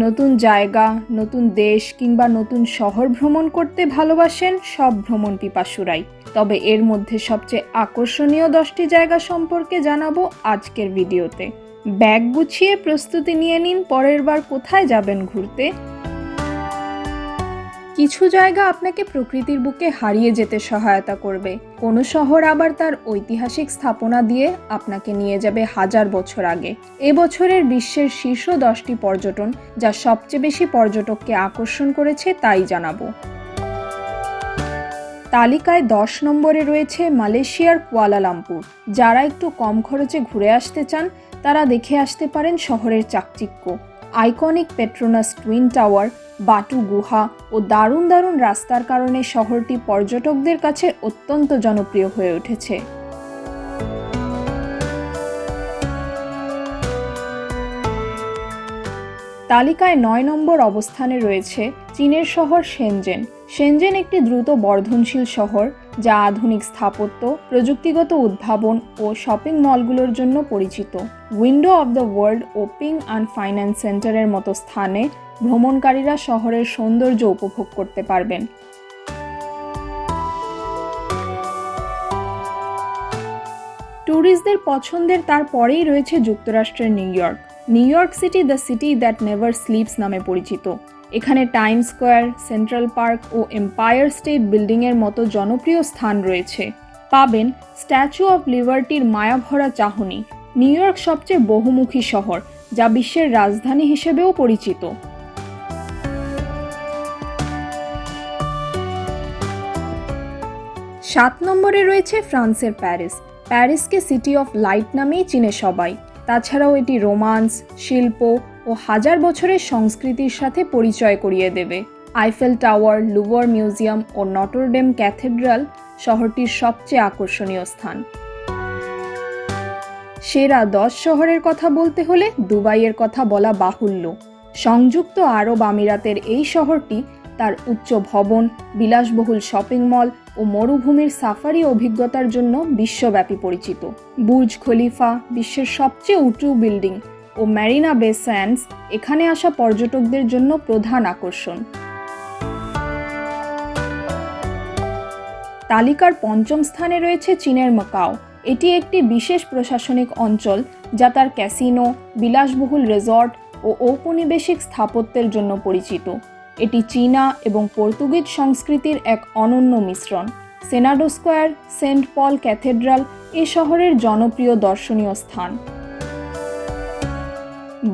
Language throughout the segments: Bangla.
নতুন জায়গা, নতুন দেশ কিংবা নতুন শহর ভ্রমণ করতে ভালোবাসেন সব ভ্রমণ পিপাসুরাই। তবে এর মধ্যে সবচেয়ে আকর্ষণীয় 10টি জায়গা সম্পর্কে জানাবো আজকের ভিডিওতে। ব্যাগ গুছিয়ে প্রস্তুতি নিয়ে নিন পরের বার কোথায় যাবেন ঘুরতে। কিছু জায়গা আপনাকে প্রকৃতির বুকে হারিয়ে যেতে সহায়তা করবে, কোনো শহর আবার তার ঐতিহাসিক স্থাপনা দিয়ে আপনাকে নিয়ে যাবে হাজার বছর আগে। এবছরের বিশ্বের শীর্ষ 10টি পর্যটন যা সবচেয়ে বেশি পর্যটককে আকর্ষণ করেছে তাই জানাবো। তালিকায় 10 নম্বরে রয়েছে মালয়েশিয়ার কুয়ালালামপুর। যারা একটু কম খরচে ঘুরে আসতে চান তারা দেখে আসতে পারেন শহরের চাকচিক্য, আইকনিক পেট্রোনাস টুইন টাওয়ার, বাটু গুহা ও দারুণ দারুণ রাস্তার কারণে শহরটি পর্যটকদের কাছে অত্যন্ত জনপ্রিয় হয়ে উঠেছে। তালিকায় 9 নম্বর অবস্থানে রয়েছে চীনের শহর শেনজেন। শেনজেন একটি দ্রুত বর্ধনশীল শহর যা আধুনিক স্থাপত্য, প্রযুক্তিগত উদ্ভাবন ও শপিং মলগুলোর জন্য পরিচিত। উইন্ডো অব দ্য ওয়ার্ল্ড ও পিং অ্যান্ড ফাইন্যান্স সেন্টারের মতো স্থানে ভ্রমণকারীরা শহরের সৌন্দর্য উপভোগ করতে পারবেন। ট্যুরিস্টদের পছন্দের তারপরেই রয়েছে যুক্তরাষ্ট্রের New York. New York City the city that never sleeps নামে পরিচিত। এখানে টাইম স্কোয়ার, সেন্ট্রাল পার্ক ও এম্পায়ার স্টেট বিল্ডিংয়ের মতো জনপ্রিয় স্থান রয়েছে। পাবেন স্ট্যাচু অফ লিবার্টির মায়াভরা চাহনি। নিউ ইয়র্ক সবচেয়ে বহুমুখী শহর যা বিশ্বের রাজধানী হিসেবেও পরিচিত। 7 নম্বরে রয়েছে ফ্রান্সের প্যারিস। প্যারিসকে সিটি অফ লাইট নামেই চিনে সবাই। তাছাড়াও এটি রোমান্স, শিল্প ও হাজার বছরের সংস্কৃতির সাথে পরিচয় করিয়ে দেবে। আইফেল টাওয়ার, লুভর মিউজিয়াম ও নটরডেম ক্যাথেড্রাল শহরটির সবচেয়ে আকর্ষণীয় স্থান। সেরা 10 শহরের কথা বলতে হলে দুবাইয়ের কথা বলা বাহুল্য। সংযুক্ত আরব আমিরাতের এই শহরটি তার উচ্চ ভবন, বিলাসবহুল শপিং মল ও মরুভূমির সাফারি অভিজ্ঞতার জন্য বিশ্বব্যাপী পরিচিত। বুর্জ খলিফা, বিশ্বের সবচেয়ে উঁচু বিল্ডিং, ও ম্যারিনা বে স্যান্ডস এখানে আসা পর্যটকদের জন্য প্রধান আকর্ষণ। তালিকার 5ম স্থানে রয়েছে চীনের মাকাও। এটি একটি বিশেষ প্রশাসনিক অঞ্চল যা তার ক্যাসিনো, বিলাসবহুল রিসর্ট ও ঔপনিবেশিক স্থাপত্যের জন্য পরিচিত। এটি চীনা এবং পর্তুগিজ সংস্কৃতির এক অনন্য মিশ্রণ। সেনাডো স্কোয়ার, সেন্ট পল ক্যাথেড্রাল এ শহরের জনপ্রিয় দর্শনীয় স্থান।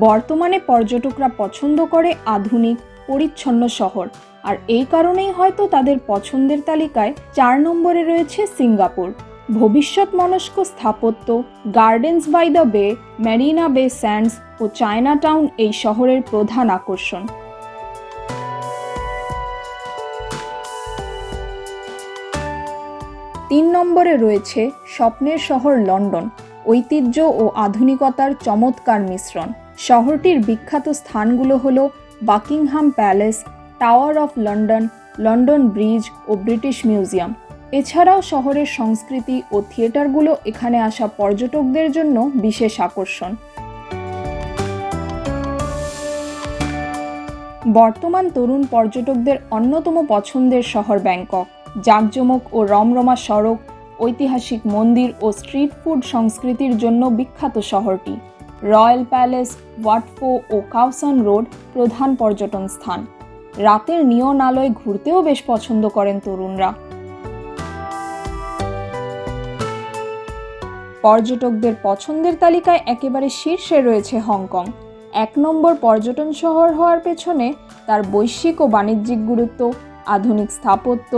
বর্তমানে পর্যটকরা পছন্দ করে আধুনিক, পরিচ্ছন্ন শহর, আর এই কারণেই হয়তো তাদের পছন্দের তালিকায় 4 নম্বরে রয়েছে সিঙ্গাপুর। ভবিষ্যৎ মনস্ক স্থাপত্য, গার্ডেন্স বাই দ্য বে, ম্যারিনা বে স্যান্ডস ও চায়না টাউন এই শহরের প্রধান আকর্ষণ। 3 নম্বরে রয়েছে স্বপ্নের শহর লন্ডন। ঐতিহ্য ও আধুনিকতার চমৎকার মিশ্রণ। শহরটির বিখ্যাত স্থানগুলো হল Buckingham Palace, Tower of London, London Bridge ও ব্রিটিশ মিউজিয়াম। এছাড়াও শহরের সংস্কৃতি ও থিয়েটারগুলো এখানে আসা পর্যটকদের জন্য বিশেষ আকর্ষণ। বর্তমান তরুণ পর্যটকদের অন্যতম পছন্দের শহর ব্যাংকক। জাঁকজমক ও রমরমা সড়ক, ঐতিহাসিক মন্দির ও স্ট্রিট ফুড সংস্কৃতির জন্য বিখ্যাত শহরটি। রয়্যাল প্যালেস, ওয়াট ফো ও কাওসান রোড প্রধান পর্যটন স্থান। রাতের নিয়ন আলোয় ঘুরতেও বেশ পছন্দ করেন তরুণরা। পর্যটকদের পছন্দের তালিকায় একেবারে শীর্ষে রয়েছে হংকং। 1 নম্বর পর্যটন শহর হওয়ার পেছনে তার বৈশ্বিক ও বাণিজ্যিক গুরুত্ব, আধুনিক স্থাপত্য,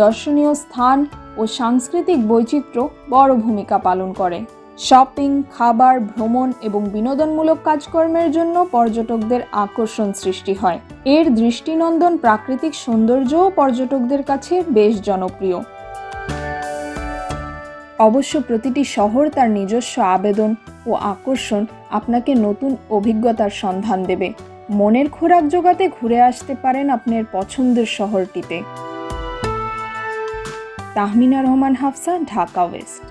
দর্শনীয় স্থান ও সাংস্কৃতিক বৈচিত্র্য বড় ভূমিকা পালন করে। শপিং, খাবার, ভ্রমণ এবং বিনোদনমূলক কাজকর্মের জন্য পর্যটকদের আকর্ষণ সৃষ্টি হয়। এর দৃষ্টিনন্দন প্রাকৃতিক সৌন্দর্যও পর্যটকদের কাছে বেশ জনপ্রিয়। অবশ্য প্রতিটি শহর তার নিজস্ব আবেদন ও আকর্ষণ আপনাকে নতুন অভিজ্ঞতার সন্ধান দেবে। মনের খোরাক জোগাতে ঘুরে আসতে পারেন আপনার পছন্দের শহরটিতে। তাহমিনা রহমান হাফসা, ঢাকা ওয়েস্ট।